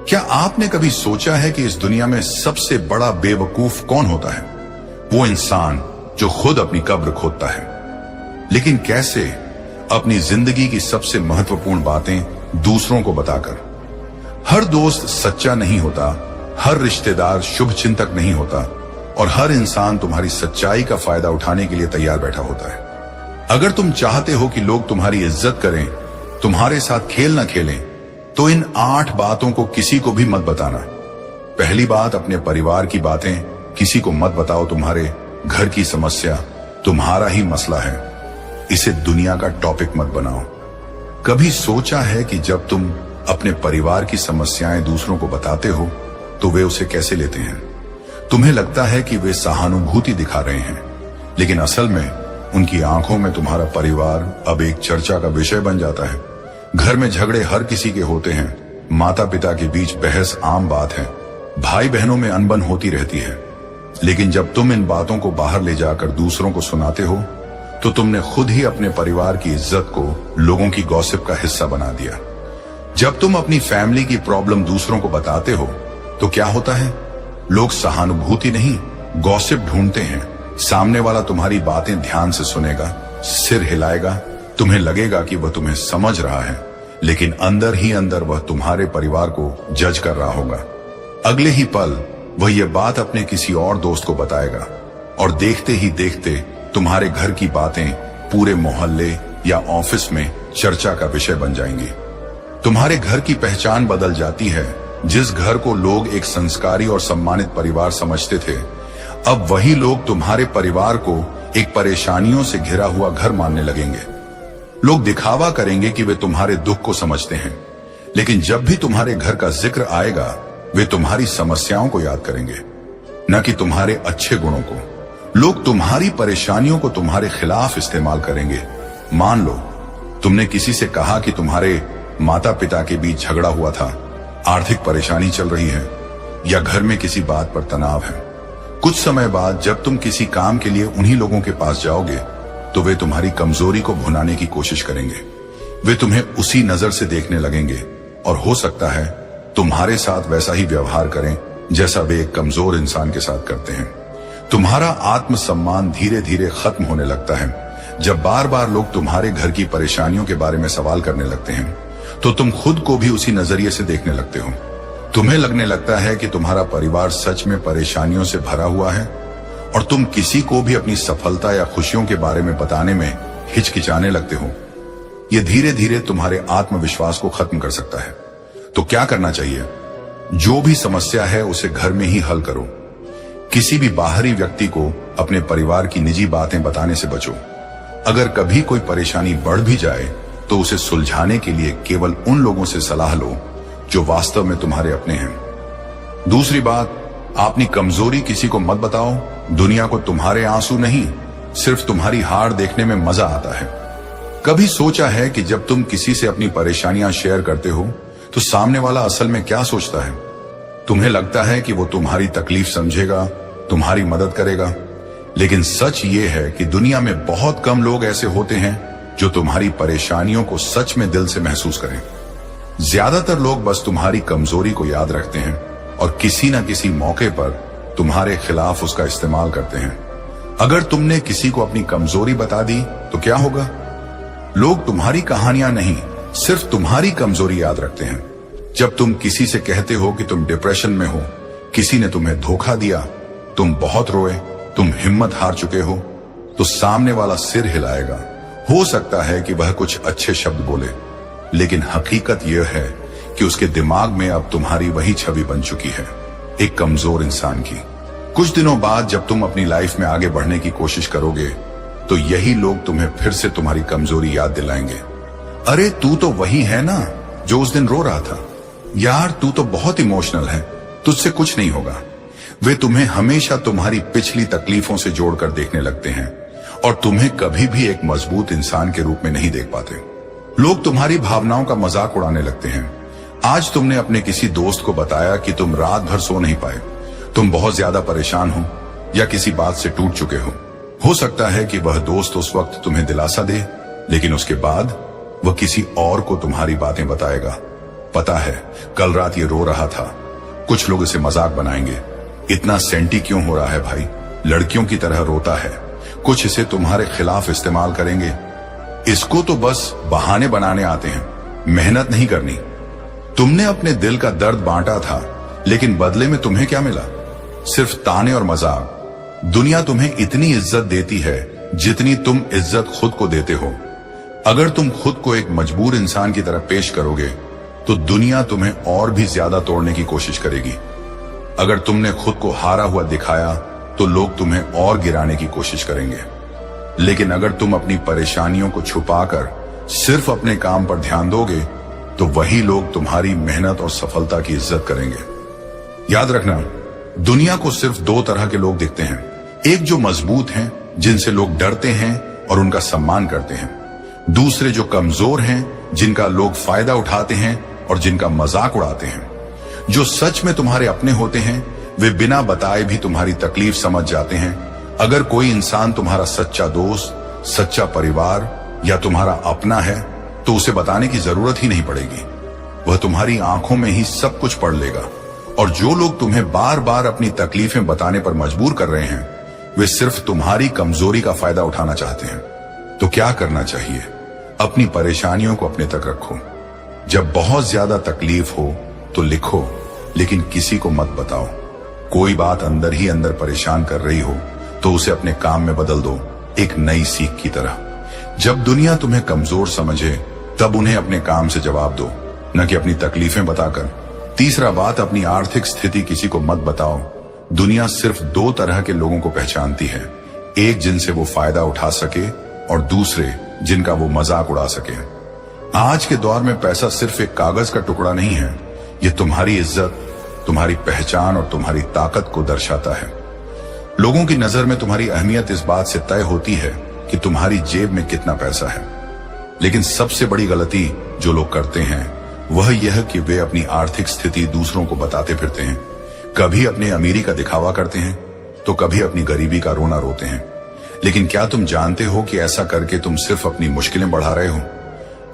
क्या आपने कभी सोचा है कि इस दुनिया में सबसे बड़ा बेवकूफ कौन होता है? वो इंसान जो खुद अपनी कब्र खोदता है। लेकिन कैसे? अपनी जिंदगी की सबसे महत्वपूर्ण बातें दूसरों को बताकर। हर दोस्त सच्चा नहीं होता, हर रिश्तेदार शुभ चिंतक नहीं होता, और हर इंसान तुम्हारी सच्चाई का फायदा उठाने के लिए तैयार बैठा होता है। अगर तुम चाहते हो कि लोग तुम्हारी इज्जत करें, तुम्हारे साथ खेल ना खेलें, तो इन 8 बातों को किसी को भी मत बताना। पहली बात, अपने परिवार की बातें किसी को मत बताओ। तुम्हारे घर की समस्या तुम्हारा ही मसला है, इसे दुनिया का टॉपिक मत बनाओ। कभी सोचा है कि जब तुम अपने परिवार की समस्याएं दूसरों को बताते हो तो वे उसे कैसे लेते हैं? तुम्हें लगता है कि वे सहानुभूति दिखा रहे हैं, लेकिन असल में उनकी आंखों में तुम्हारा परिवार अब एक चर्चा का विषय बन जाता है। घर में झगड़े हर किसी के होते हैं, माता पिता के बीच बहस आम बात है, भाई बहनों में अनबन होती रहती है। लेकिन जब तुम इन बातों को बाहर ले जाकर दूसरों को सुनाते हो तो तुमने खुद ही अपने परिवार की इज्जत को लोगों की गॉसिप का हिस्सा बना दिया। जब तुम अपनी फैमिली की प्रॉब्लम दूसरों को बताते हो तो क्या होता है? लोग सहानुभूति नहीं, गॉसिप ढूंढते हैं। सामने वाला तुम्हारी बातें ध्यान से सुनेगा, सिर हिलाएगा, तुम्हें लगेगा कि वह तुम्हें समझ रहा है, लेकिन अंदर ही अंदर वह तुम्हारे परिवार को जज कर रहा होगा। अगले ही पल वह यह बात अपने किसी और दोस्त को बताएगा, और देखते ही देखते तुम्हारे घर की बातें पूरे मोहल्ले या ऑफिस में चर्चा का विषय बन जाएंगी। तुम्हारे घर की पहचान बदल जाती है। जिस घर को लोग एक संस्कारी और सम्मानित परिवार समझते थे, अब वही लोग तुम्हारे परिवार को एक परेशानियों से घिरा हुआ घर मानने लगेंगे। लोग दिखावा करेंगे कि वे तुम्हारे दुख को समझते हैं, लेकिन जब भी तुम्हारे घर का जिक्र आएगा, वे तुम्हारी समस्याओं को याद करेंगे, न कि तुम्हारे अच्छे गुणों को। लोग तुम्हारी परेशानियों को तुम्हारे खिलाफ इस्तेमाल करेंगे। मान लो तुमने किसी से कहा कि तुम्हारे माता पिता के बीच झगड़ा हुआ था, आर्थिक परेशानी चल रही है, या घर में किसी बात पर तनाव है। कुछ समय बाद जब तुम किसी काम के लिए उन्हीं लोगों के पास जाओगे तो वे तुम्हारी कमजोरी को भुनाने की कोशिश करेंगे। वे तुम्हें उसी नजर से देखने लगेंगे, और हो सकता है तुम्हारे साथ वैसा ही व्यवहार करें जैसा वे एक कमजोर इंसान के साथ करते हैं। तुम्हारा आत्मसम्मान धीरे धीरे खत्म होने लगता है। जब बार बार लोग तुम्हारे घर की परेशानियों के बारे में सवाल करने लगते हैं तो तुम खुद को भी उसी नजरिए से देखने लगते हो। तुम्हें लगने लगता है कि तुम्हारा परिवार सच में परेशानियों से भरा हुआ है, और तुम किसी को भी अपनी सफलता या खुशियों के बारे में बताने में हिचकिचाने लगते हो। यह धीरे धीरे तुम्हारे आत्मविश्वास को खत्म कर सकता है। तो क्या करना चाहिए? जो भी समस्या है उसे घर में ही हल करो। किसी भी बाहरी व्यक्ति को अपने परिवार की निजी बातें बताने से बचो। अगर कभी कोई परेशानी बढ़ भी जाए तो उसे सुलझाने के लिए केवल उन लोगों से सलाह लो जो वास्तव में तुम्हारे अपने हैं। दूसरी बात, अपनी कमजोरी किसी को मत बताओ। दुनिया को तुम्हारे आंसू नहीं, सिर्फ तुम्हारी हार देखने में मजा आता है। कभी सोचा है कि जब तुम किसी से अपनी परेशानियां शेयर करते हो तो सामने वाला असल में क्या सोचता है? तुम्हें लगता है कि वो तुम्हारी तकलीफ समझेगा, तुम्हारी मदद करेगा, लेकिन सच ये है कि दुनिया में बहुत कम लोग ऐसे होते हैं जो तुम्हारी परेशानियों को सच में दिल से महसूस करें। ज्यादातर लोग बस तुम्हारी कमजोरी को याद रखते हैं और किसी न किसी मौके पर तुम्हारे खिलाफ उसका इस्तेमाल करते हैं। अगर तुमने किसी को अपनी कमजोरी बता दी तो क्या होगा? लोग तुम्हारी कहानियां नहीं, सिर्फ तुम्हारी कमजोरी याद रखते हैं। जब तुम किसी से कहते हो कि तुम डिप्रेशन में हो, किसी ने तुम्हें धोखा दिया, तुम बहुत रोए, तुम हिम्मत हार चुके हो, तो सामने वाला सिर हिलाएगा। हो सकता है कि वह कुछ अच्छे शब्द बोले, लेकिन हकीकत यह है कि उसके दिमाग में अब तुम्हारी वही छवि बन चुकी है, एक कमजोर इंसान की। कुछ दिनों बाद जब तुम अपनी लाइफ में आगे बढ़ने की कोशिश करोगे तो यही लोग तुम्हें फिर से तुम्हारी कमजोरी याद दिलाएंगे। अरे तू तो वही है ना जो उस दिन रो रहा था, यार तू तो बहुत इमोशनल है, तुझसे कुछ नहीं होगा। वे तुम्हें हमेशा तुम्हारी पिछली तकलीफों से जोड़कर देखने लगते हैं और तुम्हें कभी भी एक मजबूत इंसान के रूप में नहीं देख पाते। लोग तुम्हारी भावनाओं का मजाक उड़ाने लगते हैं। आज तुमने अपने किसी दोस्त को बताया कि तुम रात भर सो नहीं पाए, तुम बहुत ज्यादा परेशान हो या किसी बात से टूट चुके हो सकता है कि वह दोस्त उस वक्त तुम्हें दिलासा दे, लेकिन उसके बाद वह किसी और को तुम्हारी बातें बताएगा पता है कल रात ये रो रहा था। कुछ लोग इसे मजाक बनाएंगे, इतना सेंटी क्यों हो रहा है भाई, लड़कियों की तरह रोता है। कुछ इसे तुम्हारे खिलाफ इस्तेमाल करेंगे। इसको तो बस बहाने बनाने आते हैं, मेहनत नहीं करनी। तुमने अपने दिल का दर्द बांटा था, लेकिन बदले में तुम्हें क्या मिला? सिर्फ ताने और मजाक। दुनिया तुम्हें इतनी इज्जत देती है जितनी तुम इज्जत खुद को देते हो। अगर तुम खुद को एक मजबूर इंसान की तरह पेश करोगे तो दुनिया तुम्हें और भी ज्यादा तोड़ने की कोशिश करेगी। अगर तुमने खुद को हारा हुआ दिखाया तो लोग तुम्हें और गिराने की कोशिश करेंगे। लेकिन अगर तुम अपनी परेशानियों को छुपाकर सिर्फ अपने काम पर ध्यान दोगे तो वही लोग तुम्हारी मेहनत और सफलता की इज्जत करेंगे। याद रखना, दुनिया को सिर्फ दो तरह के लोग दिखते हैं। एक जो मजबूत हैं, जिनसे लोग डरते हैं और उनका सम्मान करते हैं। दूसरे जो कमजोर हैं, जिनका लोग फायदा उठाते हैं और जिनका मजाक उड़ाते हैं। जो सच में तुम्हारे अपने होते हैं, वे बिना बताए भी तुम्हारी तकलीफ समझ जाते हैं। अगर कोई इंसान तुम्हारा सच्चा दोस्त, सच्चा परिवार या तुम्हारा अपना है तो उसे बताने की जरूरत ही नहीं पड़ेगी। वह तुम्हारी आंखों में ही सब कुछ पढ़ लेगा। और जो लोग तुम्हें बार बार अपनी तकलीफें बताने पर मजबूर कर रहे हैं, वे सिर्फ तुम्हारी कमजोरी का फायदा उठाना चाहते हैं। तो क्या करना चाहिए? अपनी परेशानियों को अपने तक रखो। जब बहुत ज्यादा तकलीफ हो तो लिखो, लेकिन किसी को मत बताओ। कोई बात अंदर ही अंदर परेशान कर रही हो तो उसे अपने काम में बदल दो, एक नई सीख की तरह। जब दुनिया तुम्हें कमजोर समझे तब उन्हें अपने काम से जवाब दो, न कि अपनी तकलीफें बताकर। तीसरा बात, अपनी आर्थिक स्थिति किसी को मत बताओ। दुनिया सिर्फ दो तरह के लोगों को पहचानती है, एक जिनसे वो फायदा उठा सके और दूसरे जिनका वो मजाक उड़ा सके। आज के दौर में पैसा सिर्फ एक कागज का टुकड़ा नहीं है, ये तुम्हारी इज्जत, तुम्हारी पहचान और तुम्हारी ताकत को दर्शाता है। लोगों की नजर में तुम्हारी अहमियत इस बात से तय होती है कि तुम्हारी जेब में कितना पैसा है। लेकिन सबसे बड़ी गलती जो लोग करते हैं वह यह कि वे अपनी आर्थिक स्थिति दूसरों को बताते फिरते हैं। कभी अपने अमीरी का दिखावा करते हैं तो कभी अपनी गरीबी का रोना रोते हैं। लेकिन क्या तुम जानते हो कि ऐसा करके तुम सिर्फ अपनी मुश्किलें बढ़ा रहे हो?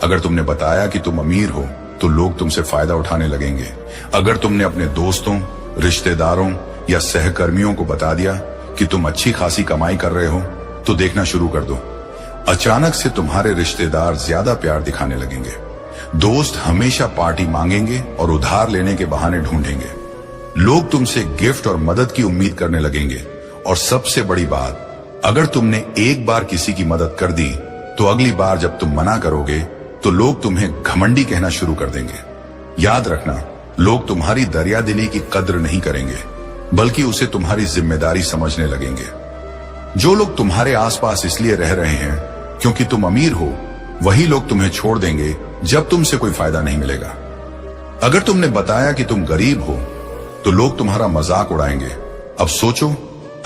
अगर तुमने बताया कि तुम अमीर हो तो लोग तुमसे फायदा उठाने लगेंगे। अगर तुमने अपने दोस्तों, रिश्तेदारों या सहकर्मियों को बता दिया कि तुम अच्छी खासी कमाई कर रहे हो तो देखना शुरू कर दो, अचानक से तुम्हारे रिश्तेदार ज्यादा प्यार दिखाने लगेंगे। दोस्त हमेशा पार्टी मांगेंगे और उधार लेने के बहाने ढूंढेंगे। लोग तुमसे गिफ्ट और मदद की उम्मीद करने लगेंगे। और सबसे बड़ी बात, अगर तुमने एक बार किसी की मदद कर दी तो अगली बार जब तुम मना करोगे तो लोग तुम्हें घमंडी कहना शुरू कर देंगे। याद रखना, लोग तुम्हारी दरियादिली की कद्र नहीं करेंगे, बल्कि उसे तुम्हारी जिम्मेदारी समझने लगेंगे। जो लोग तुम्हारे आसपास इसलिए रह रहे हैं क्योंकि तुम अमीर हो, वही लोग तुम्हें छोड़ देंगे जब तुमसे कोई फायदा नहीं मिलेगा। अगर तुमने बताया कि तुम गरीब हो तो लोग तुम्हारा मजाक उड़ाएंगे। अब सोचो,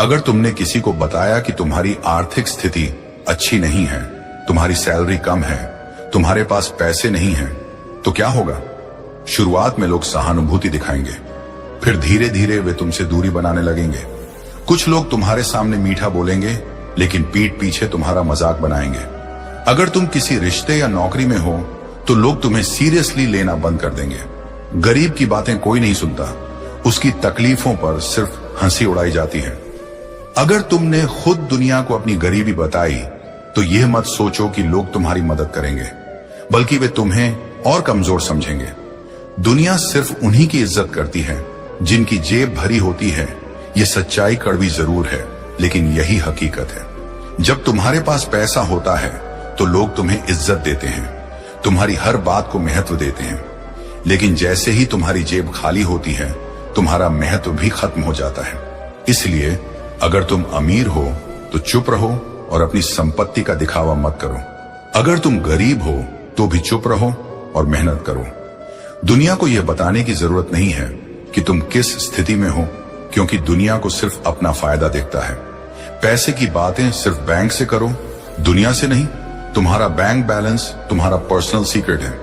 अगर तुमने किसी को बताया कि तुम्हारी आर्थिक स्थिति अच्छी नहीं है, तुम्हारी सैलरी कम है, तुम्हारे पास पैसे नहीं हैं, तो क्या होगा? शुरुआत में लोग सहानुभूति दिखाएंगे, फिर धीरे धीरे वे तुमसे दूरी बनाने लगेंगे। कुछ लोग तुम्हारे सामने मीठा बोलेंगे, लेकिन पीठ पीछे तुम्हारा मजाक बनाएंगे। अगर तुम किसी रिश्ते या नौकरी में हो तो लोग तुम्हें सीरियसली लेना बंद कर देंगे। गरीब की बातें कोई नहीं सुनता, उसकी तकलीफों पर सिर्फ हंसी उड़ाई जाती है। अगर तुमने खुद दुनिया को अपनी गरीबी बताई तो यह मत सोचो कि लोग तुम्हारी मदद करेंगे, बल्कि वे तुम्हें और कमजोर समझेंगे। दुनिया सिर्फ उन्हीं की इज्जत करती है जिनकी जेब भरी होती है। यह सच्चाई कड़वी जरूर है, लेकिन यही हकीकत है। जब तुम्हारे पास पैसा होता है तो लोग तुम्हें इज्जत देते हैं, तुम्हारी हर बात को महत्व देते हैं। लेकिन जैसे ही तुम्हारी जेब खाली होती है, तुम्हारा महत्व भी खत्म हो जाता है। इसलिए अगर तुम अमीर हो तो चुप रहो और अपनी संपत्ति का दिखावा मत करो। अगर तुम गरीब हो तो भी चुप रहो और मेहनत करो। दुनिया को यह बताने की जरूरत नहीं है कि तुम किस स्थिति में हो, क्योंकि दुनिया को सिर्फ अपना फायदा देखता है। पैसे की बातें सिर्फ बैंक से करो, दुनिया से नहीं। तुम्हारा बैंक बैलेंस तुम्हारा पर्सनल सीक्रेट है।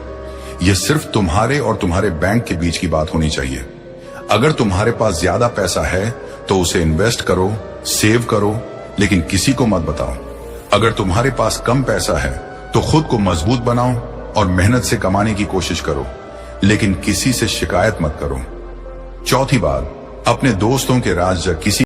यह सिर्फ तुम्हारे और तुम्हारे बैंक के बीच की बात होनी चाहिए। अगर तुम्हारे पास ज्यादा पैसा है तो उसे इन्वेस्ट करो, सेव करो, लेकिन किसी को मत बताओ। अगर तुम्हारे पास कम पैसा है तो खुद को मजबूत बनाओ और मेहनत से कमाने की कोशिश करो। लेकिन किसी से शिकायत मत करो। चौथी बात, अपने दोस्तों के राज जब किसी